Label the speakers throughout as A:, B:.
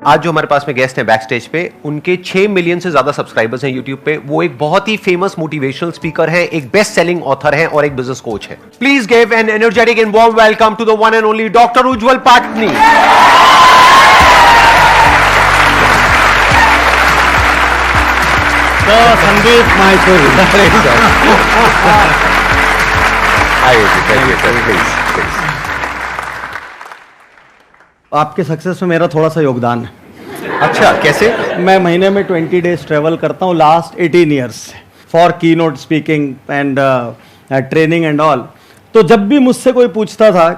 A: आज जो हमारे पास में गेस्ट हैं बैक स्टेज पे, उनके 6 मिलियन से ज्यादा सब्सक्राइबर्स हैं यूट्यूब पे। वो एक बहुत ही फेमस मोटिवेशनल स्पीकर हैं, एक बेस्ट सेलिंग ऑथर हैं और एक बिजनेस कोच हैं। Please give an energetic and warm welcome to the one and only doctor Ujjwal Patni.
B: तो संदीप माहेश्वरी, आपके सक्सेस में मेरा थोड़ा सा योगदान है।
A: अच्छा, कैसे?
B: मैं महीने में 20 डेज ट्रेवल करता हूँ लास्ट 18 ईयर्स से, फॉर की note speaking and training and all. तो जब भी मुझसे कोई पूछता था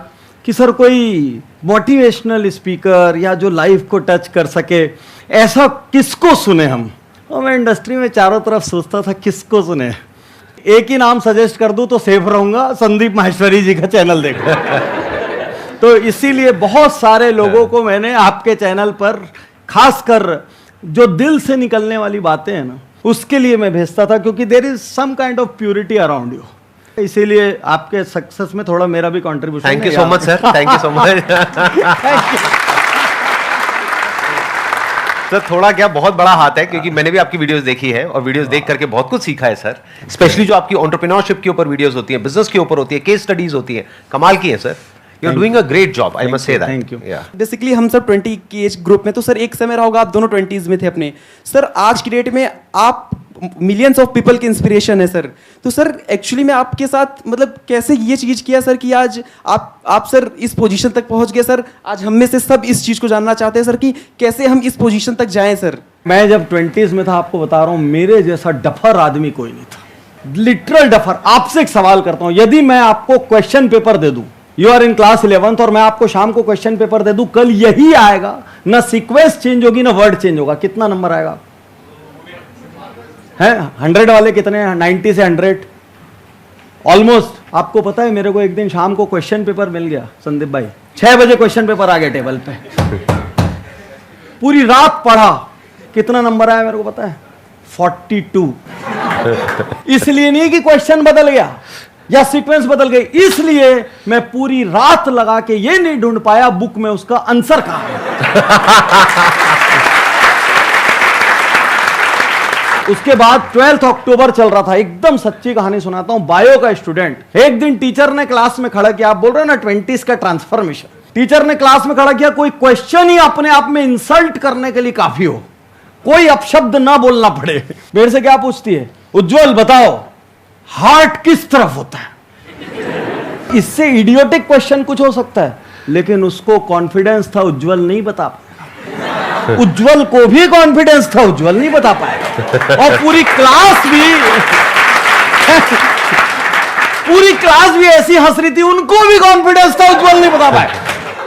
B: कि सर कोई मोटिवेशनल स्पीकर या जो लाइफ को टच कर सके, ऐसा किसको सुने हम, और मैं इंडस्ट्री में चारों तरफ सोचता था किसको सुने। एक ही नाम सजेस्ट कर दूं तो सेफ रहूंगा, संदीप माहेश्वरी जी का चैनल देखो। तो इसीलिए बहुत सारे लोगों को मैंने आपके चैनल पर, खासकर जो दिल से निकलने वाली बातें हैं ना, उसके लिए मैं भेजता था, क्योंकि there is some kind of purity around you. इसीलिए आपके सक्सेस में थोड़ा मेरा भी contribution.
A: Thank you so much sir, thank you so much. Sir थोड़ा क्या बहुत बड़ा हाथ है, क्योंकि मैंने भी आपकी वीडियोस देखी है और वीडियोस देख करके बहुत कुछ सीखा है सर। स्पेशली जो आपकी एंटरप्रेन्योरशिप के ऊपर वीडियोस होती हैं, बिजनेस के ऊपर होती है, केस स्टडीज होती है, कमाल की है sir. You are doing a great job, I must say that.
B: Thank you.
C: Basically हम सब 20 की एज ग्रुप में, तो सर एक समय रहा होगा आप दोनों 20s में थे अपने। सर आज की डेट में आप मिलियंस ऑफ पीपल की इंस्पिरेशन है सर। तो सर एक्चुअली मैं आपके साथ मतलब कैसे ये चीज किया सर कि आज आप सर इस पोजीशन तक पहुंच गए सर। आज हम में से सब इस चीज को जानना चाहते हैं सर कि कैसे हम इस पोजीशन तक जाएं सर।
B: मैं जब 20s में था, आपको बता रहा हूं, मेरे जैसा डफर आदमी कोई नहीं था, लिटरल डफर। आपसे एक सवाल करता हूं, यदि मैं आपको क्वेश्चन पेपर दे दूं, you are in class 11th, और मैं आपको शाम को क्वेश्चन पेपर दे दूं, कल यही आएगा, ना सीक्वेंस चेंज होगी ना वर्ड चेंज होगा, कितना नंबर आएगा? है 100 वाले कितने हैं? 90 से 100 ऑलमोस्ट। आपको पता है मेरे को एक दिन शाम को क्वेश्चन पेपर मिल गया संदीप भाई, 6 बजे क्वेश्चन पेपर आ गया टेबल पे, पूरी रात पढ़ा, कितना नंबर आया मेरे को पता है? 42। इसलिए नहीं कि क्वेश्चन बदल गया या सीक्वेंस बदल गई, इसलिए मैं पूरी रात लगा के ये नहीं ढूंढ पाया बुक में उसका आंसर कहां है। उसके बाद 12 अक्टूबर चल रहा था, एकदम सच्ची कहानी सुनाता हूं। बायो का स्टूडेंट, एक दिन टीचर ने क्लास में खड़ा किया, आप बोल रहे हो ना 20s का ट्रांसफॉर्मेशन, टीचर ने क्लास में खड़ा किया, कोई क्वेश्चन ही अपने आप में इंसल्ट करने के लिए काफी हो, कोई अपशब्द ना बोलना पड़े। मेरे से क्या पूछती है, उज्जवल बताओ हार्ट किस तरफ होता है। इससे इडियोटिक क्वेश्चन कुछ हो सकता है, लेकिन उसको कॉन्फिडेंस था, उज्जवल नहीं बता पाया। उज्जवल को भी कॉन्फिडेंस था, उज्जवल नहीं बता पाया। और पूरी क्लास भी ऐसी हंस रही थी, उनको भी कॉन्फिडेंस था, उज्जवल नहीं बता पाया।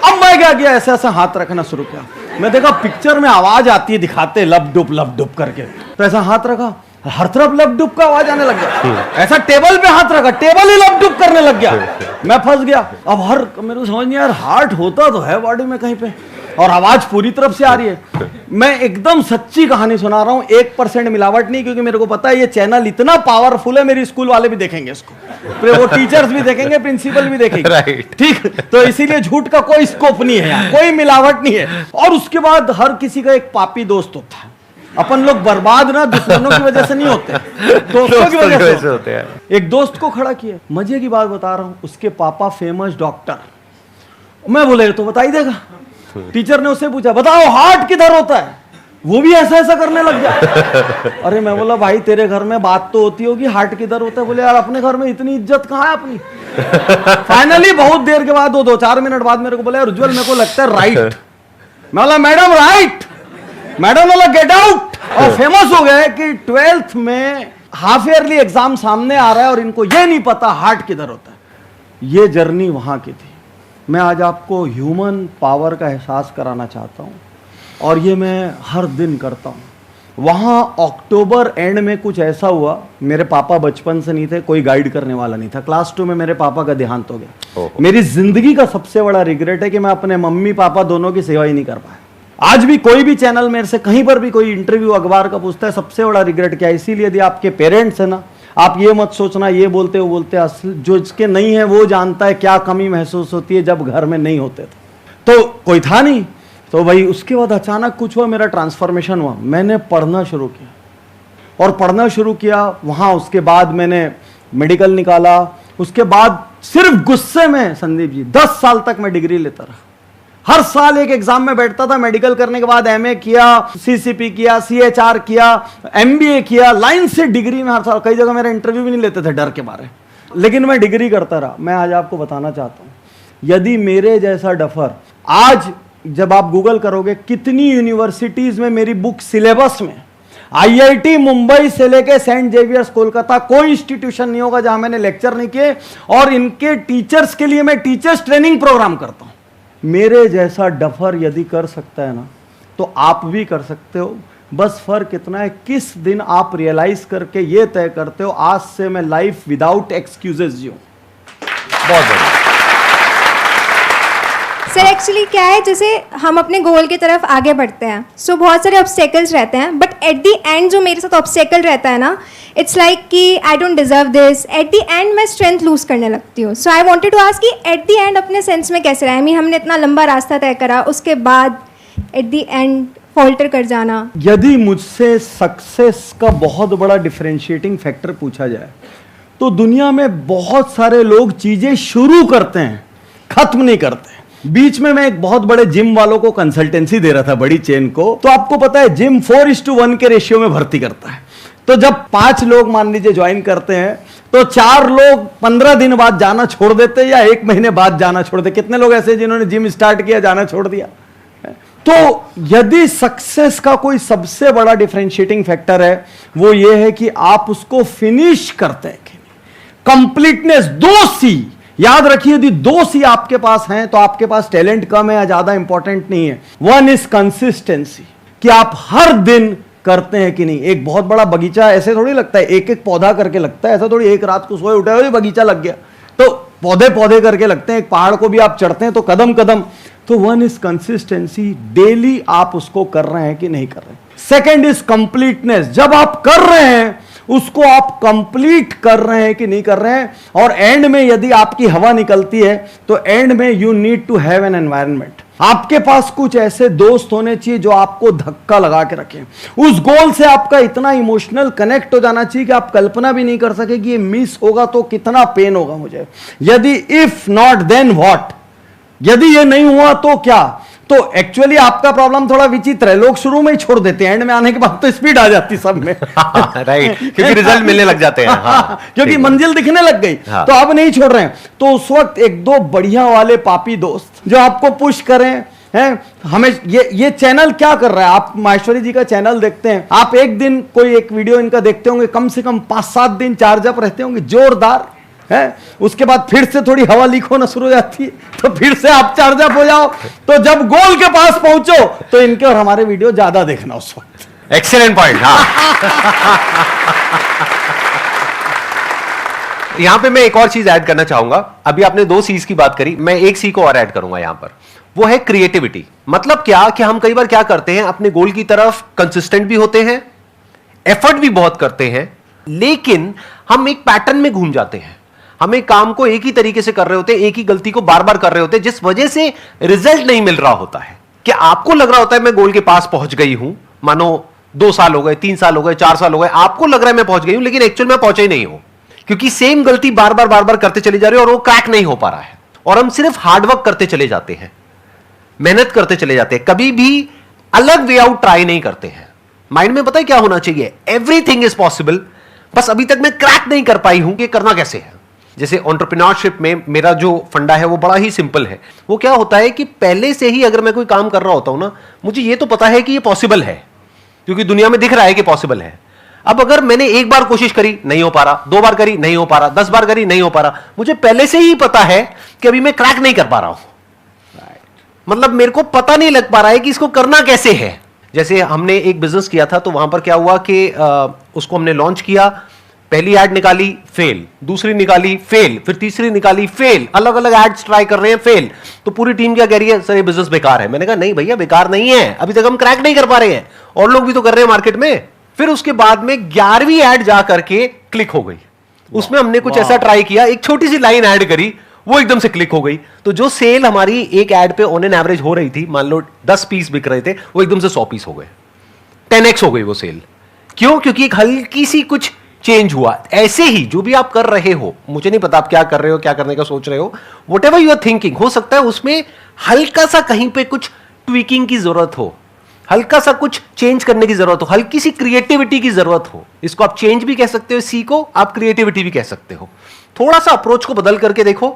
B: अब मैं क्या किया, ऐसे ऐसे हाथ रखना शुरू किया। मैं देखा पिक्चर में आवाज आती है, दिखाते लब डुब करके, तो ऐसा हाथ रखा, हर तरफ लब डुब का आवाज आने लग गया। ऐसा टेबल पे हाथ रखा, टेबल ही लब डुब करने लग गया। मैं फंस गया। अब मेरे को समझ नहीं यार, हार्ट होता तो है बॉडी में कहीं पे, और आवाज पूरी तरफ से आ रही है। मैं एकदम सच्ची कहानी सुना रहा हूं, 1% मिलावट नहीं, क्योंकि मेरे को पता है ये चैनल इतना पावरफुल है, मेरे स्कूल वाले भी देखेंगे इसको, फिर वो टीचर्स भी देखेंगे, प्रिंसिपल भी देखेंगे।
A: राइट,
B: ठीक, तो इसीलिए झूठ का कोई स्कोप नहीं है यहाँ, कोई मिलावट नहीं है। और उसके बाद हर किसी का एक पापी दोस्त होता है। अपन लोग बर्बाद ना दुश्मनों की वजह से नहीं होते, दोस्तों की वजह से होते हैं। एक दोस्त को खड़ा किया, मजे की बात बता रहा हूं, उसके पापा फेमस डॉक्टर। मैं बोले तो बता ही देगा। टीचर ने उससे पूछा बताओ हार्ट किधर होता है, वो भी ऐसा ऐसा करने लग गया। अरे मैं बोला भाई तेरे घर में बात तो होती होगी हार्ट किधर होता है। बोले यार अपने घर में इतनी इज्जत कहाँ है अपनी। फाइनली बहुत देर के बाद, 2-4 मिनट बाद मेरे को बोला यार उज्जवल मेरे को लगता है राइट। मैं बोला मैडम राइट, मैडम बोला गेट आउट। और फेमस हो गए कि 12th में हाफ ईयरली एग्जाम सामने आ रहा है और इनको ये नहीं पता हार्ट किधर होता है। ये जर्नी वहां की थी। मैं आज आपको ह्यूमन पावर का एहसास कराना चाहता हूं, और ये मैं हर दिन करता हूं। वहां अक्टूबर एंड में कुछ ऐसा हुआ, मेरे पापा बचपन से नहीं थे, कोई गाइड करने वाला नहीं था। क्लास 2 में मेरे पापा का देहांत हो गया। मेरी जिंदगी का सबसे बड़ा रिग्रेट है कि मैं अपने मम्मी पापा दोनों की सेवा ही नहीं कर पाया। आज भी कोई भी चैनल मेरे से कहीं पर भी कोई इंटरव्यू अखबार का पूछता है, सबसे बड़ा रिग्रेट क्या है। इसीलिए यदि आपके पेरेंट्स है ना, आप ये मत सोचना ये बोलते वो बोलते, असल जो इसके नहीं है वो जानता है क्या कमी महसूस होती है जब घर में नहीं होते थे। तो कोई था नहीं, तो भाई उसके बाद अचानक कुछ हुआ, मेरा ट्रांसफॉर्मेशन हुआ, मैंने पढ़ना शुरू किया और पढ़ना शुरू किया वहां। उसके बाद मैंने मेडिकल निकाला, उसके बाद सिर्फ गुस्से में संदीप जी 10 साल तक मैं डिग्री लेता रहा। हर साल एक एग्जाम में बैठता था, मेडिकल करने के बाद एमए किया, सीसीपी किया, सीएचआर किया, एमबीए किया, लाइन से डिग्री में हर साल। कई जगह मेरा इंटरव्यू भी नहीं लेते थे डर के मारे, लेकिन मैं डिग्री करता रहा। मैं आज आपको बताना चाहता हूं, यदि मेरे जैसा डफर, आज जब आप गूगल करोगे कितनी यूनिवर्सिटीज में मेरी बुक सिलेबस में, आईआईटी मुंबई से लेके सेंट जेवियर्स कोलकाता, कोई इंस्टीट्यूशन नहीं होगा जहां मैंने लेक्चर नहीं किए। और इनके टीचर्स के लिए मैं टीचर्स ट्रेनिंग प्रोग्राम करता हूं। मेरे जैसा डफर यदि कर सकता है ना, तो आप भी कर सकते हो। बस फर्क इतना है किस दिन आप रियलाइज करके ये तय करते हो आज से मैं लाइफ विदाउट एक्सक्यूजेस जीऊं।
A: बहुत बढ़िया
D: सर। एक्चुअली क्या है, जैसे हम अपने गोल की तरफ आगे बढ़ते हैं, सो बहुत सारे ऑब्स्टेकल्स रहते हैं, बट एट द एंड जो मेरे साथ ऑब्स्टेकल रहता है ना, इट्स लाइक कि I don't deserve this. At the end मैं स्ट्रेंथ लूज करने लगती हूँ। सो आई वांटेड टू आस्क कि एट द एंड अपने सेंस में कैसे रहा, आई मीन हमने इतना लंबा रास्ता तय करा, उसके बाद एट द एंड फॉल्टर कर जाना।
B: यदि मुझसे सक्सेस का बहुत बड़ा डिफरेंशिएटिंग फैक्टर पूछा जाए, तो दुनिया में बहुत सारे लोग चीजें शुरू करते हैं, खत्म नहीं करते। बीच में मैं एक बहुत बड़े जिम वालों को कंसल्टेंसी दे रहा था, बड़ी चेन को। तो आपको पता है जिम 4:1 के रेशियो में भर्ती करता है। तो जब 5 लोग मान लीजिए ज्वाइन करते हैं, तो 4 लोग 15 दिन बाद जाना छोड़ देते या 1 महीने बाद जाना छोड़ देते। कितने लोग ऐसे जिन्होंने जिम स्टार्ट किया, जाना छोड़ दिया। तो यदि सक्सेस का कोई सबसे बड़ा डिफरेंशिएटिंग फैक्टर है, वो ये है कि आप उसको फिनिश करते हैं कि नहीं। कंप्लीटनेस, 2 सी याद रखिए। यदि 2 सी आपके पास हैं, तो आपके पास टैलेंट कम है या ज्यादा इंपॉर्टेंट नहीं है। 1 इज कंसिस्टेंसी, कि आप हर दिन करते हैं कि नहीं। एक बहुत बड़ा बगीचा ऐसे थोड़ी लगता है, एक एक पौधा करके लगता है। ऐसा थोड़ी एक रात को सोए उठे हुए बगीचा लग गया, तो पौधे पौधे करके लगते हैं। एक पहाड़ को भी आप चढ़ते हैं तो कदम कदम। तो 1 इज कंसिस्टेंसी, डेली आप उसको कर रहे हैं कि नहीं कर रहे हैं। सेकेंड इज कंप्लीटनेस, जब आप कर रहे हैं उसको आप कंप्लीट कर रहे हैं कि नहीं कर रहे हैं। और एंड में यदि आपकी हवा निकलती है, तो एंड में you need to have an environment. आपके पास कुछ ऐसे दोस्त होने चाहिए जो आपको धक्का लगा के रखें। उस गोल से आपका इतना इमोशनल कनेक्ट हो जाना चाहिए कि आप कल्पना भी नहीं कर सके कि ये मिस होगा तो कितना पेन होगा मुझे। यदि इफ नॉट देन व्हाट, यदि ये नहीं हुआ तो क्या। तो एक्चुअली आपका प्रॉब्लम थोड़ा विचित्र है, लोग शुरू में ही छोड़ देते हैं, एंड में आने के बाद तो स्पीड आ जाती सब में।
A: राइट, क्योंकि रिजल्ट मिलने लग जाते हैं। हाँ,
B: क्योंकि मंजिल दिखने लग गई।
A: हाँ।
B: तो अब नहीं छोड़ रहे हैं। तो उस वक्त 1-2 बढ़िया वाले पापी दोस्त जो आपको पुश करें हैं। हमें ये चैनल क्या कर रहा है, आप माहेश्वरी जी का चैनल देखते हैं, आप एक दिन कोई एक वीडियो इनका देखते होंगे, कम से कम 5-7 दिन चार्ज अप रहते होंगे, जोरदार है। उसके बाद फिर से थोड़ी हवा लीक होना शुरू हो जाती है, तो फिर से आप चार्ज अप हो जाओ। तो जब गोल के पास पहुंचो, तो इनके और हमारे वीडियो ज्यादा देखना उस वक्त।
A: Excellent point. हाँ यहां पे मैं एक और चीज ऐड करना चाहूंगा। अभी आपने 2 C's की बात करी, मैं एक C को और ऐड करूंगा यहां पर, वो है क्रिएटिविटी। मतलब क्या कि हम कई बार क्या करते हैं, अपने गोल की तरफ कंसिस्टेंट भी होते हैं, एफर्ट भी बहुत करते हैं, लेकिन हम एक पैटर्न में घूम जाते हैं। हम एक काम को एक ही तरीके से कर रहे होते हैं, एक ही गलती को बार बार कर रहे होते हैं, जिस वजह से रिजल्ट नहीं मिल रहा होता है। कि आपको लग रहा होता है मैं गोल के पास पहुंच गई हूं, मानो 2 साल हो गए, 3 साल हो गए, 4 साल हो गए, आपको लग रहा है मैं पहुंच गई हूं, लेकिन एक्चुअल में पहुंचा ही नहीं हूं, क्योंकि सेम गलती बार बार करते चली जा रही है और वो क्रैक नहीं हो पा रहा है। और हम सिर्फ हार्डवर्क करते चले जाते हैं, मेहनत करते चले जाते हैं, कभी भी अलग वे आउट ट्राई नहीं करते हैं। माइंड में पता है क्या होना चाहिए, एवरीथिंग इज पॉसिबल, बस अभी तक मैं क्रैक नहीं कर पाई हूं कि करना कैसे है। जैसे एंटरप्रेन्योरशिप में मेरा जो फंडा है वो बड़ा ही सिंपल है। वो क्या होता है कि पहले से ही अगर मैं कोई काम कर रहा होता हूं ना, मुझे ये तो पता है कि ये पॉसिबल है, क्योंकि दुनिया में दिख रहा है कि पॉसिबल है। अब अगर मैंने एक बार कोशिश करी, नहीं हो पा रहा, 2 बार करी, नहीं हो पा रहा, 10 बार करी, नहीं हो पा रहा, मुझे पहले से ही पता है कि अभी मैं क्रैक नहीं कर पा रहा हूं। मतलब मेरे को पता नहीं लग पा रहा है कि इसको करना कैसे है। जैसे हमने एक बिजनेस किया था, तो वहां पर क्या हुआ कि उसको हमने लॉन्च किया, पहली एड निकाली, फेल, दूसरी निकाली, फेल, फिर तीसरी निकाली, फेल, अलग अलग एड्स ट्राई कर रहे हैं, फेल। तो पूरी टीम क्या कह रही है, सर ये बिजनेस बेकार है। मैंने कहा नहीं भैया, बेकार नहीं है, अभी तक हम क्रैक नहीं कर पा रहे हैं, और लोग भी तो कर रहे हैं मार्केट में। फिर उसके बाद में 11वीं एड जा करके क्लिक हो गई। उसमें हमने कुछ ऐसा ट्राई किया, एक छोटी सी लाइन ऐड करी, वो एकदम से क्लिक हो गई। तो जो सेल हमारी एक एड पे ऑन एन एवरेज हो रही थी, मान लो 10 पीस बिक रहे थे, वो एकदम से 100 पीस हो गए, 10x हो गई वो सेल। क्यों? क्योंकि एक हल्की सी कुछ चेंज हुआ। ऐसे ही जो भी आप कर रहे हो, मुझे नहीं पता आप क्या कर रहे हो, क्या करने का सोच रहे हो, whatever you are thinking, हो सकता है उसमें हल्का सा कहीं पे कुछ ट्विकिंग की जरूरत हो, हल्का सा कुछ चेंज करने की जरूरत हो, हल्की सी क्रिएटिविटी की जरूरत हो। इसको आप चेंज भी कह सकते हो, सी को आप क्रिएटिविटी भी कह सकते हो। थोड़ा सा अप्रोच को बदल करके देखो,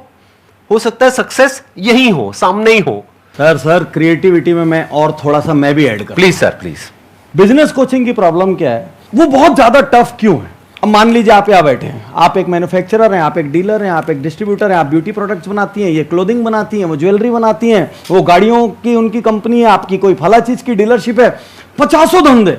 A: हो सकता है सक्सेस यही हो, सामने ही हो।
B: सर क्रिएटिविटी में मैं और थोड़ा सा मैं भी ऐड कर।
A: Please sir, please.
B: Business coaching की प्रॉब्लम क्या है, वो बहुत ज्यादा टफ क्यों है? अब मान लीजिए आप यहाँ बैठे हैं, आप एक मैन्युफैक्चरर हैं, आप एक डीलर हैं, आप एक डिस्ट्रीब्यूटर हैं, आप ब्यूटी प्रोडक्ट्स बनाती हैं, ये क्लोथिंग बनाती हैं, वो ज्वेलरी बनाती हैं, वो गाड़ियों की उनकी कंपनी है, आपकी कोई फला चीज की डीलरशिप है, 50 धंधे।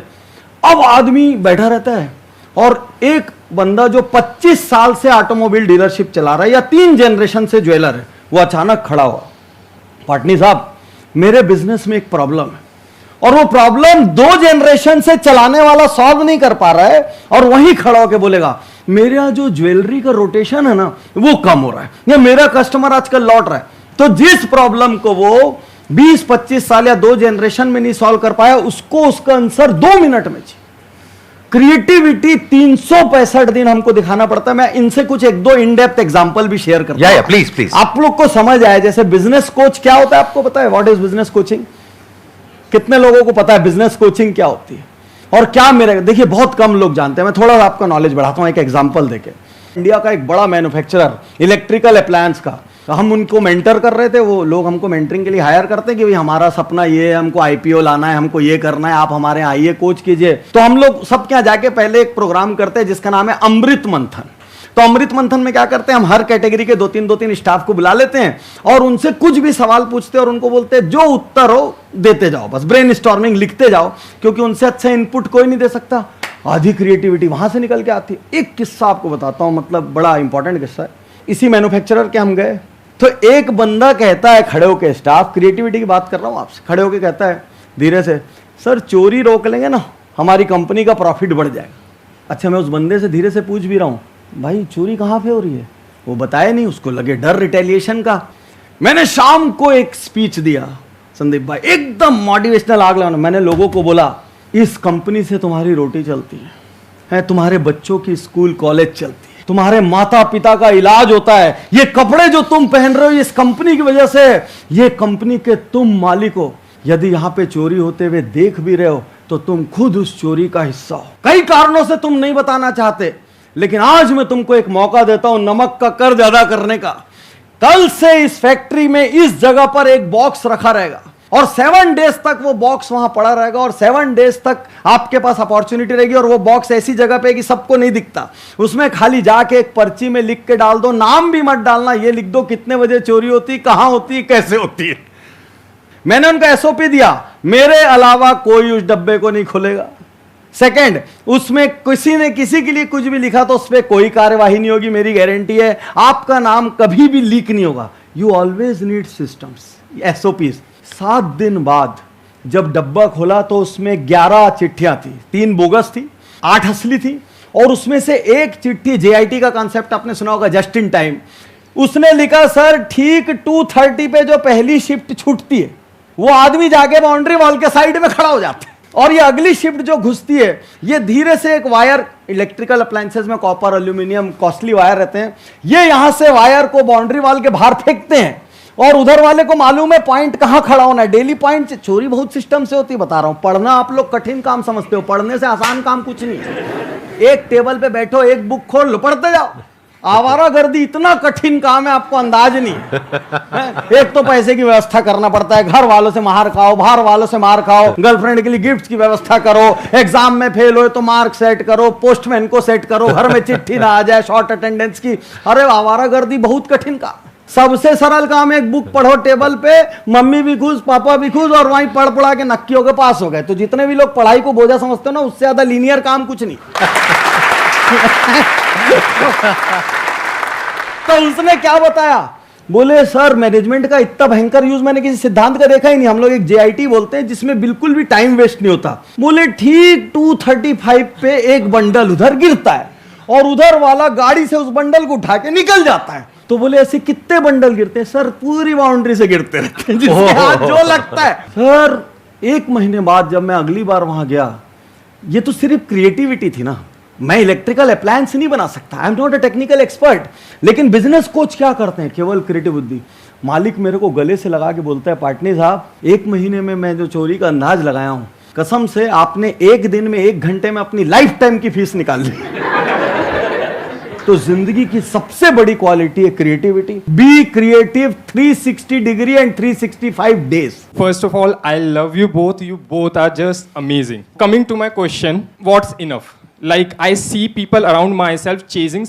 B: अब आदमी बैठा रहता है और एक बंदा जो 25 साल से ऑटोमोबाइल डीलरशिप चला रहा है या 3 जनरेशन से ज्वेलर है, वो अचानक खड़ा हुआ, पाटनी साहब मेरे बिजनेस में एक प्रॉब्लम है, और वो प्रॉब्लम 2 जनरेशन से चलाने वाला सॉल्व नहीं कर पा रहा है, और वहीं खड़ा होकर बोलेगा मेरा जो ज्वेलरी का रोटेशन है ना वो कम हो रहा है, या मेरा कस्टमर आजकल लौट रहा है। तो जिस प्रॉब्लम को वो 20-25 साल या 2 जनरेशन में नहीं सॉल्व कर पाया, उसको उसका आंसर 2 मिनट में चाहिए। क्रिएटिविटी 365 दिन हमको दिखाना पड़ता है। मैं इनसे कुछ 1-2 इन डेप्थ एग्जांपल भी शेयर करता हूं,
A: प्लीज प्लीज,
B: आप लोग को समझ आए। जैसे बिजनेस कोच क्या होता है, आपको पता है व्हाट इज बिजनेस कोचिंग? कितने लोगों को पता है बिजनेस कोचिंग क्या होती है? और क्या मेरे, देखिए बहुत कम लोग जानते हैं। मैं थोड़ा आपका नॉलेज बढ़ाता हूं एक एग्जांपल देके। इंडिया का एक बड़ा मैन्युफैक्चरर इलेक्ट्रिकल अप्लायंस का, तो हम उनको मेंटर कर रहे थे। वो लोग हमको मेंटरिंग के लिए हायर करते हैं कि भाई हमारा सपना ये है, हमको आईपीओ लाना है, हमको ये करना है, आप हमारे यहाँ आइए कोच कीजिए। तो हम लोग सब क्या जाके पहले एक प्रोग्राम करते हैं जिसका नाम है अमृत मंथन। तो अमृत मंथन में क्या करते हैं, हम हर कैटेगरी के 2-3 स्टाफ को बुला लेते हैं और उनसे कुछ भी सवाल पूछते हैं और उनको बोलते हैं जो उत्तर हो देते जाओ, बस ब्रेन स्टॉर्मिंग लिखते जाओ, क्योंकि उनसे अच्छा इनपुट कोई नहीं दे सकता। आधी क्रिएटिविटी वहां से निकल के आती है। एक किस्सा आपको बताता हूं, मतलब बड़ा इंपॉर्टेंट किस्सा है। इसी मैन्युफैक्चरर के हम गए, तो एक बंदा कहता है खड़े होके, स्टाफ क्रिएटिविटी की बात कर रहा हूं आपसे, खड़े होके कहता है धीरे से, सर चोरी रोक लेंगे ना हमारी कंपनी का प्रॉफिट बढ़ जाएगा। अच्छा, मैं उस बंदे से धीरे से पूछ भी रहा हूं, भाई चोरी कहाँ पे हो रही है? वो बताया नहीं, उसको लगे डर रिटेलिएशन का। मैंने शाम को एक स्पीच दिया, संदीप भाई एकदम मोटिवेशनल आग लगाना। मैंने लोगों को बोला इस कंपनी से तुम्हारी रोटी चलती है, तुम्हारे बच्चों की स्कूल कॉलेज चलती है, तुम्हारे माता पिता का इलाज होता है, ये कपड़े जो तुम पहन रहे हो इस कंपनी की वजह से, ये कंपनी के तुम मालिक हो। यदि यहां पे चोरी होते हुए देख भी रहे हो तो तुम खुद उस चोरी का हिस्सा हो। कई कारणों से तुम नहीं बताना चाहते, लेकिन आज मैं तुमको एक मौका देता हूं नमक का कर्ज अदा करने का। कल से इस फैक्ट्री में इस जगह पर एक बॉक्स रखा रहेगा और 7 डेज तक वो बॉक्स वहां पड़ा रहेगा, और 7 डेज तक आपके पास अपॉर्चुनिटी रहेगी। और वो बॉक्स ऐसी जगह पे कि सबको नहीं दिखता, उसमें खाली जाके एक पर्ची में लिख के डाल दो, नाम भी मत डालना, ये लिख दो कितने बजे चोरी होती, कहां होती है, कैसे होती है। मैंने उनको एसओपी दिया, मेरे अलावा कोई उस डब्बे को नहीं खोलेगा। सेकंड, उसमें किसी ने किसी के लिए कुछ भी लिखा तो उस पर कोई कार्यवाही नहीं होगी, मेरी गारंटी है। आपका नाम कभी भी लीक नहीं होगा। You always need systems, SOPs. 7 दिन बाद जब डब्बा खोला तो उसमें 11 चिट्ठियां थी, 3 बोगस थी, 8 असली थी, और उसमें से एक चिट्ठी, जेआईटी का कॉन्सेप्ट आपने सुना होगा, जस्ट इन टाइम। उसने लिखा सर ठीक 2:30 पे जो पहली शिफ्ट छूटती है वो आदमी जाके बाउंड्री वॉल के साइड में खड़ा हो जाता है, और ये अगली शिफ्ट जो घुसती है ये धीरे से एक वायर, इलेक्ट्रिकल अप्लायंसेस में कॉपर एल्यूमिनियम कॉस्टली वायर रहते हैं, ये यहां से वायर को बाउंड्री वॉल के बाहर फेंकते हैं, और उधर वाले को मालूम है पॉइंट कहां खड़ा होना है। डेली पॉइंट चोरी बहुत सिस्टम से होती है, बता रहा हूं। पढ़ना आप लोग कठिन काम समझते हो, पढ़ने से आसान काम कुछ नहीं है। एक टेबल पे बैठो, एक बुक खोल लो, पढ़ते जाओ। आवारागर्दी इतना कठिन काम है, आपको अंदाज नहीं है। एक तो पैसे की व्यवस्था करना पड़ता है, घर वालों से मार खाओ, बाहर वालों से मार खाओ, गर्लफ्रेंड के लिए गिफ्ट की व्यवस्था करो, एग्जाम में फेल हो तो मार्क सेट करो, पोस्टमैन को सेट करो, घर में चिट्ठी ना आ जाए शॉर्ट अटेंडेंस की। अरे आवारागर्दी बहुत कठिन काम। सबसे सरल काम है, एक बुक पढ़ो टेबल पे, मम्मी भी खुश, पापा भी खुश, और वहीं पढ़ पढ़ा के नक्की हो गए, पास हो गए। तो जितने भी लोग पढ़ाई को बोझा समझते हो ना, उससे ज्यादा लीनियर काम कुछ नहीं। तो उसने क्या बताया, बोले सर मैनेजमेंट का इतना भयंकर यूज मैंने किसी सिद्धांत का देखा ही नहीं। हम लोग एक जेआईटी बोलते हैं जिसमें बिल्कुल भी टाइम वेस्ट नहीं होता। बोले ठीक 2:35 पे एक बंडल उधर गिरता है और उधर वाला गाड़ी से उस बंडल को उठा के निकल जाता है। तो बोले ऐसे कितने बंडल गिरते हैं? सर पूरी बाउंड्री से गिरते रहते हैं, जिसके हाथ जो लगता है। सर 1 महीने बाद जब मैं अगली बार वहां गया, ये तो सिर्फ क्रिएटिविटी थी ना, मैं इलेक्ट्रिकल अप्लायंस नहीं बना सकता, I am not a technical expert. लेकिन बिजनेस कोच क्या करते हैं? केवल क्रिएटिव बुद्धि। मालिक मेरे को गले से लगा के बोलता है, पाटनी साहब 1 महीने में मैं जो चोरी का अंदाज लगाया हूं, कसम से आपने 1 दिन में 1 घंटे में अपनी लाइफ टाइम की फीस निकाल ली। तो जिंदगी की सबसे बड़ी क्वालिटी है creativity. Be creative 360 degree and 365 days।
E: First of all, I love you both. You both are just amazing. Coming to my question, what's enough? Like I see people around myself chasing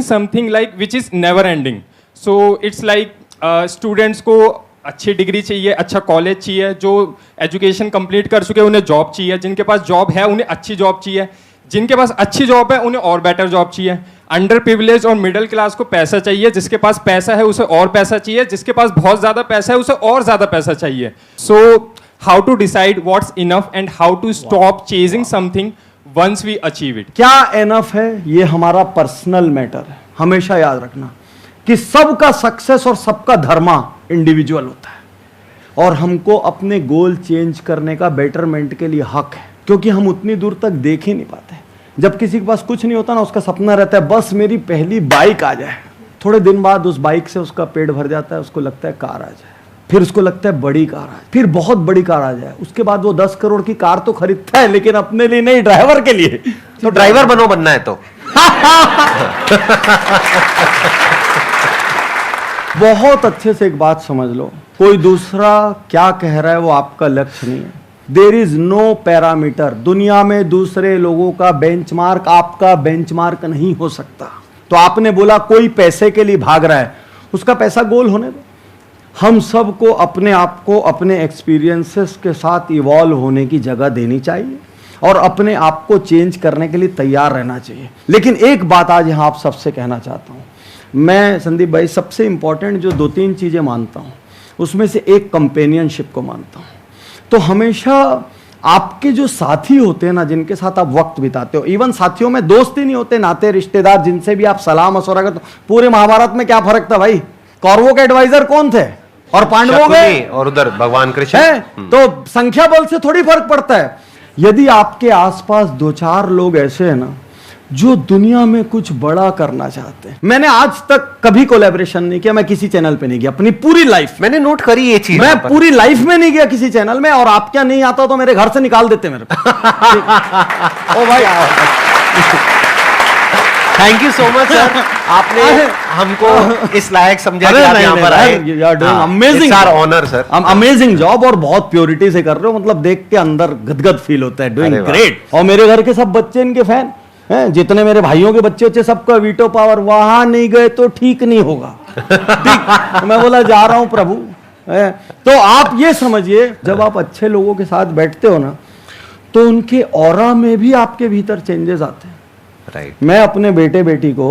E: something like which is never ending. So it's like students को अच्छी degree चाहिए, अच्छा college चाहिए, जो education complete कर चुके हैं उन्हें जॉब चाहिए, जिनके पास जॉब है उन्हें अच्छी जॉब चाहिए, जिनके पास अच्छी जॉब है उन्हें और बेटर जॉब चाहिए। अंडर प्रिविलेज और मिडिल क्लास को पैसा चाहिए, जिसके पास पैसा है उसे और पैसा चाहिए, जिसके पास बहुत ज़्यादा पैसा है उसे और ज़्यादा पैसा चाहिए। So how to decide what's enough and how to stop chasing something once we achieve it?
B: क्या एनफ है ये हमारा पर्सनल मैटर है। हमेशा याद रखना कि सबका सक्सेस और सबका धर्मा इंडिविजुअल होता है, और हमको अपने गोल चेंज करने का बेटरमेंट के लिए हक है, क्योंकि हम उतनी दूर तक देख ही नहीं पाते। जब किसी के पास कुछ नहीं होता ना, उसका सपना रहता है बस मेरी पहली बाइक आ जाए। थोड़े दिन बाद उस बाइक से उसका पेट भर जाता है, उसको लगता है कार आ जाए, फिर उसको लगता है बड़ी कार आ जाए, फिर बहुत बड़ी कार आ जाए। उसके बाद वो 10 करोड़ की कार तो खरीदता है, लेकिन अपने लिए नहीं, ड्राइवर के लिए।
A: तो ड्राइवर बनना है तो
B: बहुत अच्छे से एक बात समझ लो, कोई दूसरा क्या कह रहा है वो आपका लक्ष्य नहीं है। There is no parameter. दुनिया में दूसरे लोगों का बेंचमार्क आपका बेंचमार्क नहीं हो सकता। तो आपने बोला कोई पैसे के लिए भाग रहा है, उसका पैसा गोल होने दो। हम सबको अपने आप को अपने एक्सपीरियंसेस के साथ इवॉल्व होने की जगह देनी चाहिए और अपने आप को चेंज करने के लिए तैयार रहना चाहिए। लेकिन एक बात आज यहाँ आप सबसे कहना चाहता हूँ, मैं संदीप भाई सबसे इंपॉर्टेंट जो 2-3 चीज़ें मानता हूँ, उसमें से एक कंपेनियनशिप को मानता हूँ। तो हमेशा आपके जो साथी होते हैं ना, जिनके साथ आप वक्त बिताते हो, इवन साथियों में दोस्त ही नहीं होते, नाते रिश्तेदार जिनसे भी आप सलाह मशवरा करते हो। पूरे महाभारत में क्या फर्क था भाई? कौरवों के एडवाइजर कौन थे और पांडवों के,
A: और उधर भगवान कृष्ण
B: है। तो संख्या बल से थोड़ी फर्क पड़ता है। यदि आपके आसपास 2-4 लोग ऐसे हैं ना जो दुनिया में कुछ बड़ा करना चाहते हैं। मैंने आज तक कभी कोलैबोरेशन नहीं किया, मैं किसी चैनल पे नहीं गया अपनी पूरी लाइफ।
A: मैंने नोट करी ये चीज,
B: मैं पूरी लाइफ में नहीं गया किसी चैनल में, और आप क्या नहीं आता तो मेरे घर से निकाल देते मेरे को। ओ भाई
A: thank you so much sir, आपने हमको इस लायक समझा कि आप यहाँ पर आए।
B: You are doing amazing.
A: It's our honor sir.
B: Amazing job, और बहुत प्योरिटी से कर रहे हो, मतलब देख के अंदर गदगद फील होता है। डूइंग
A: अरे वाह।
B: ग्रेट। और मेरे घर के सब बच्चे इनके फैन हैं, जितने मेरे भाइयों के बच्चे सबका वीटो पावर। वहां नहीं गए तो ठीक नहीं होगा। ठीक, तो मैं बोला जा रहा हूं प्रभु। तो आप ये समझिए, जब आप अच्छे लोगों के साथ बैठते हो ना, तो उनके ऑरा में भी आपके भीतर चेंजेस आते हैं।
A: राइट।
B: मैं अपने बेटे बेटी को,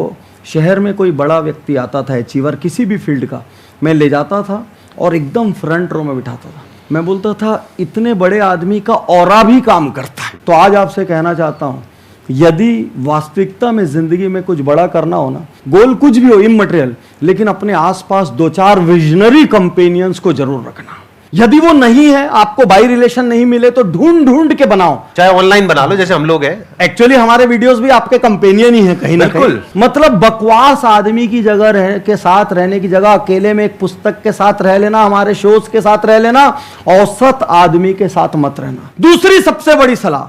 B: शहर में कोई बड़ा व्यक्ति आता था, अचीवर किसी भी फील्ड का, मैं ले जाता था और एकदम फ्रंट रो में बिठाता था। मैं बोलता था इतने बड़े आदमी का ऑरा भी काम करता है। तो आज आपसे कहना चाहता हूं, यदि वास्तविकता में जिंदगी में कुछ बड़ा करना हो ना, गोल कुछ भी हो इमटेरियल, लेकिन अपने आसपास 2-4 विजनरी कंपेनियंस को जरूर रखना। यदि वो नहीं है, आपको बाई रिलेशन नहीं मिले, तो ढूंढ ढूंढ के बनाओ,
A: चाहे ऑनलाइन बना लो जैसे हम लोग हैं।
B: एक्चुअली हमारे वीडियोस भी आपके कंपेनियन ही है कहीं ना
A: बिल्कुल।
B: कहीं। मतलब बकवास आदमी की जगह के साथ रहने की जगह अकेले में एक पुस्तक के साथ रह लेना, हमारे शोज के साथ रह लेना, औसत आदमी के साथ मत रहना। दूसरी सबसे बड़ी सलाह,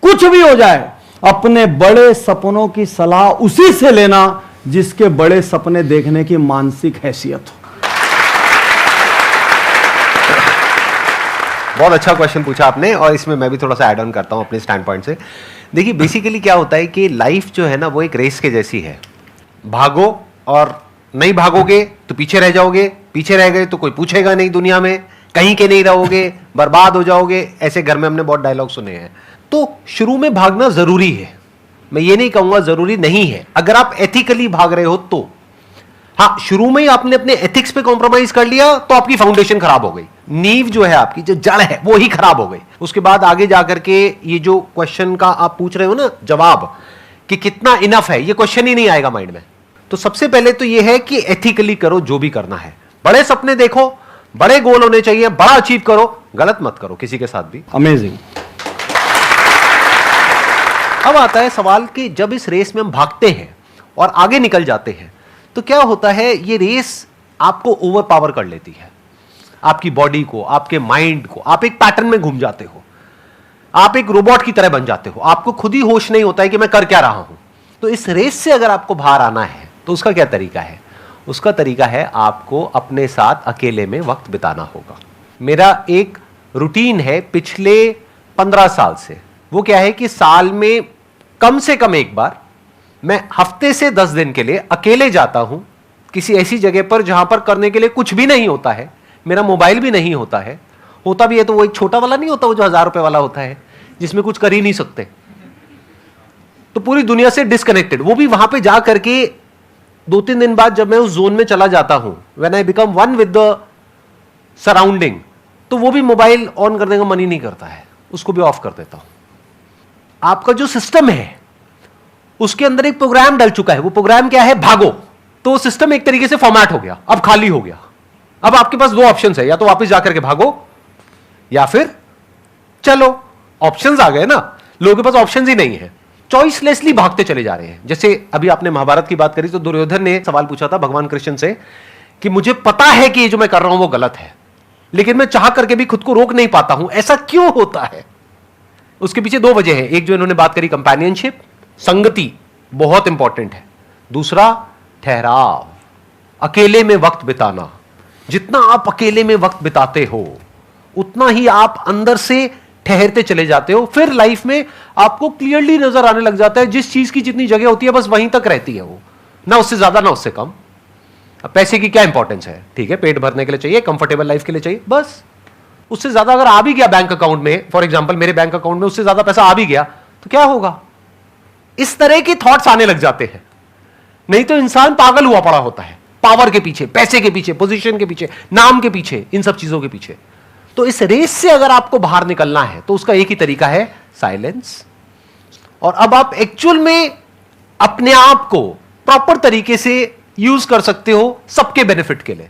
B: कुछ भी हो जाए, अपने बड़े सपनों की सलाह उसी से लेना जिसके बड़े सपने देखने की मानसिक हैसियत हो।
A: बहुत अच्छा क्वेश्चन पूछा आपने, और इसमें मैं भी थोड़ा सा ऐड ऑन करता हूं अपने स्टैंड पॉइंट से। देखिए बेसिकली क्या होता है कि लाइफ जो है ना, वो एक रेस के जैसी है। भागो, और नहीं भागोगे तो पीछे रह जाओगे, पीछे रह गए तो कोई पूछेगा नहीं दुनिया में, कहीं के नहीं रहोगे, बर्बाद हो जाओगे। ऐसे घर में हमने बहुत डायलॉग सुने हैं। तो शुरू में भागना जरूरी है, मैं ये नहीं कहूंगा जरूरी नहीं है। अगर आप एथिकली भाग रहे हो तो हाँ, शुरू में ही आपने अपने एथिक्स पे कॉम्प्रोमाइज कर लिया तो आपकी फाउंडेशन खराब हो गई, नींव जो है आपकी, जो जड़ है वो ही खराब हो गई। उसके बाद आगे जाकर के ये जो क्वेश्चन का आप पूछ रहे हो ना जवाब, कि कितना इनफ है, ये क्वेश्चन ही नहीं आएगा माइंड में। तो सबसे पहले तो यह है कि एथिकली करो जो भी करना है, बड़े सपने देखो, बड़े गोल होने चाहिए, बड़ा अचीव करो, गलत मत करो किसी के साथ भी।
B: अमेजिंग।
A: अब आता है सवाल कि जब इस रेस में हम भागते हैं और आगे निकल जाते हैं तो क्या होता है, ये रेस आपको ओवर पावर कर लेती है, आपकी बॉडी को, आपके माइंड को, आप एक पैटर्न में घूम जाते हो, आप एक रोबोट की तरह बन जाते हो, आपको खुद ही होश नहीं होता है कि मैं कर क्या रहा हूं। तो इस रेस से अगर आपको बाहर आना है तो उसका क्या तरीका है? उसका तरीका है आपको अपने साथ अकेले में वक्त बिताना होगा। मेरा एक रूटीन है पिछले 15 साल से, वो क्या है कि साल में कम से कम एक बार मैं हफ्ते से 10 दिन के लिए अकेले जाता हूं किसी ऐसी जगह पर जहां पर करने के लिए कुछ भी नहीं होता है, मेरा मोबाइल भी नहीं होता है, होता भी है तो वो एक छोटा वाला नहीं होता, वो जो 1000 रुपए वाला होता है जिसमें कुछ कर ही नहीं सकते, तो पूरी दुनिया से डिस्कनेक्टेड। वो भी वहां पे जा करके 2-3 दिन बाद जब मैं उस जोन में चला जाता हूं, when I become one with the surrounding, तो वो भी मोबाइल ऑन करने का मन ही नहीं करता है, उसको भी ऑफ कर देता हूं। आपका जो सिस्टम है उसके अंदर एक प्रोग्राम डल चुका है, वो प्रोग्राम क्या है? भागो। तो सिस्टम एक तरीके से फॉर्मेट हो गया, अब खाली हो गया। अब आपके पास 2 ऑप्शंस है, या तो वापस जाकर के भागो या फिर चलो। ऑप्शंस आ गए ना, लोगों के पास ऑप्शंस ही नहीं है, चॉइसलेसली भागते चले जा रहे हैं। जैसे अभी आपने महाभारत की बात करी तो दुर्योधन ने सवाल पूछा था भगवान कृष्ण से कि मुझे पता है कि ये जो मैं कर रहा हूं वो गलत है, लेकिन मैं चाह करके भी खुद को रोक नहीं पाता हूं, ऐसा क्यों होता है? उसके पीछे 2 वजह है। एक जो इन्होंने बात करी कंपेनियनशिप, संगति बहुत इंपॉर्टेंट है। दूसरा ठहराव, अकेले में वक्त बिताना। जितना आप अकेले में वक्त बिताते हो उतना ही आप अंदर से ठहरते चले जाते हो। फिर लाइफ में आपको क्लियरली नजर आने लग जाता है जिस चीज की जितनी जगह होती है बस वहीं तक रहती है वो, ना उससे ज्यादा ना उससे कम। अब पैसे की क्या इंपॉर्टेंस है? ठीक है, पेट भरने के लिए चाहिए, कंफर्टेबल लाइफ के लिए चाहिए, बस। उससे ज्यादा अगर आ भी गया बैंक अकाउंट में, फॉर एग्जांपल मेरे बैंक अकाउंट में उससे ज्यादा पैसा आ भी गया तो क्या होगा? इस तरह के थॉट्स आने लग जाते हैं। नहीं तो इंसान पागल हुआ पड़ा होता है पावर के पीछे, पैसे के पीछे, पोजीशन के पीछे, नाम के पीछे, इन सब चीजों के पीछे। तो इस रेस से अगर आपको बाहर निकलना है तो उसका एक ही तरीका है, साइलेंस। और अब आप एक्चुअल में अपने आप को प्रॉपर तरीके से यूज कर सकते हो सबके बेनिफिट के लिए।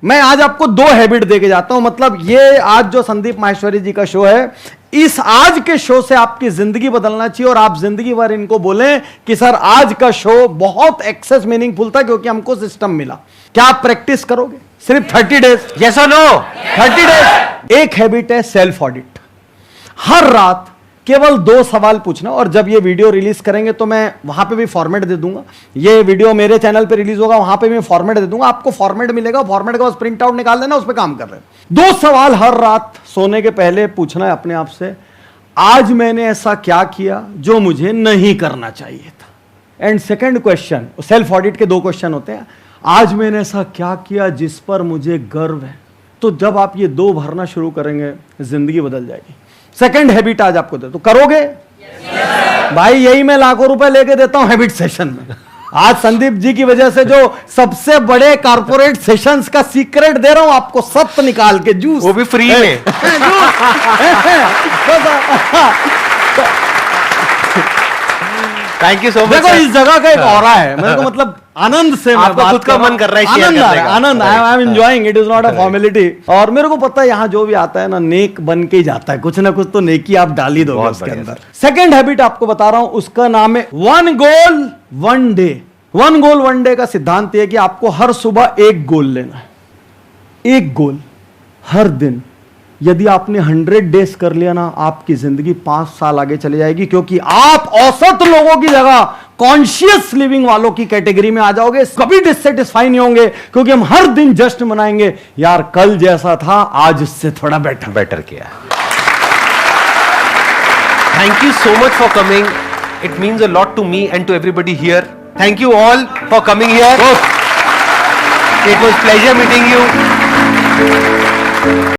B: मैं आज आपको 2 हैबिट देके जाता हूं, मतलब ये आज जो संदीप माहेश्वरी जी का शो है, इस आज के शो से आपकी जिंदगी बदलना चाहिए और आप जिंदगी भर इनको बोलें कि सर आज का शो बहुत एक्सेस मीनिंगफुल था क्योंकि हमको सिस्टम मिला। क्या आप प्रैक्टिस करोगे? सिर्फ 30 डेज?
A: यस और नो?
B: 30 डेज। एक हैबिट है सेल्फ ऑडिट। हर रात केवल 2 सवाल पूछना, और जब ये वीडियो रिलीज करेंगे तो मैं वहां पे भी फॉर्मेट दे दूंगा। ये वीडियो मेरे चैनल पे रिलीज होगा, वहां पे भी फॉर्मेट दे दूंगा, आपको फॉर्मेट मिलेगा, फॉर्मेट का बस प्रिंट आउट निकाल लेना, उस पर काम कर रहे हैं। 2 सवाल हर रात सोने के पहले पूछना है अपने आप से, आज मैंने ऐसा क्या किया जो मुझे नहीं करना चाहिए था। And second question, self audit के 2 क्वेश्चन होते हैं, आज मैंने ऐसा क्या किया जिस पर मुझे गर्व है। तो जब आप ये 2 भरना शुरू करेंगे जिंदगी बदल जाएगी। सेकंड हैबिट आज आपको दे तो करोगे? भाई यही मैं लाखों रुपए लेके देता हूं हैबिट सेशन में। आज संदीप जी की वजह से जो सबसे बड़े कारपोरेट सेशंस का सीक्रेट दे रहा हूं आपको, सत्त निकाल के जूस,
A: वो भी फ्री में। Thank you so much.
B: देखो इस जगह का एक ऑरा है, मेरे को मतलब आनंद से
A: आपका खुद का मन कर रहा है शेयर करने का।
B: Anand, I am enjoying, it is not a formality. और मेरे को पता है यहाँ जो भी आता है ना नेक बन के ही जाता है, कुछ ना कुछ तो नेकी आप डाल ही दोगे उसके अंदर। सेकंड हैबिट आपको बता रहा हूं, उसका नाम है 1 गोल 1 डे। 1 गोल 1 डे का सिद्धांत यह है कि आपको हर सुबह 1 गोल लेना है, 1 गोल हर दिन। यदि आपने 100 डेज कर लिया ना, आपकी जिंदगी 5 साल आगे चली जाएगी, क्योंकि आप औसत लोगों की जगह कॉन्शियस लिविंग वालों की कैटेगरी में आ जाओगे। कभी डिससेटिस्फाई नहीं होंगे, क्योंकि हम हर दिन जश्न मनाएंगे, यार कल जैसा था आज उससे थोड़ा बेटर
A: किया। Thank you so much for coming, it means a lot to me and to everybody here. Thank you all for coming here, it was pleasure meeting you.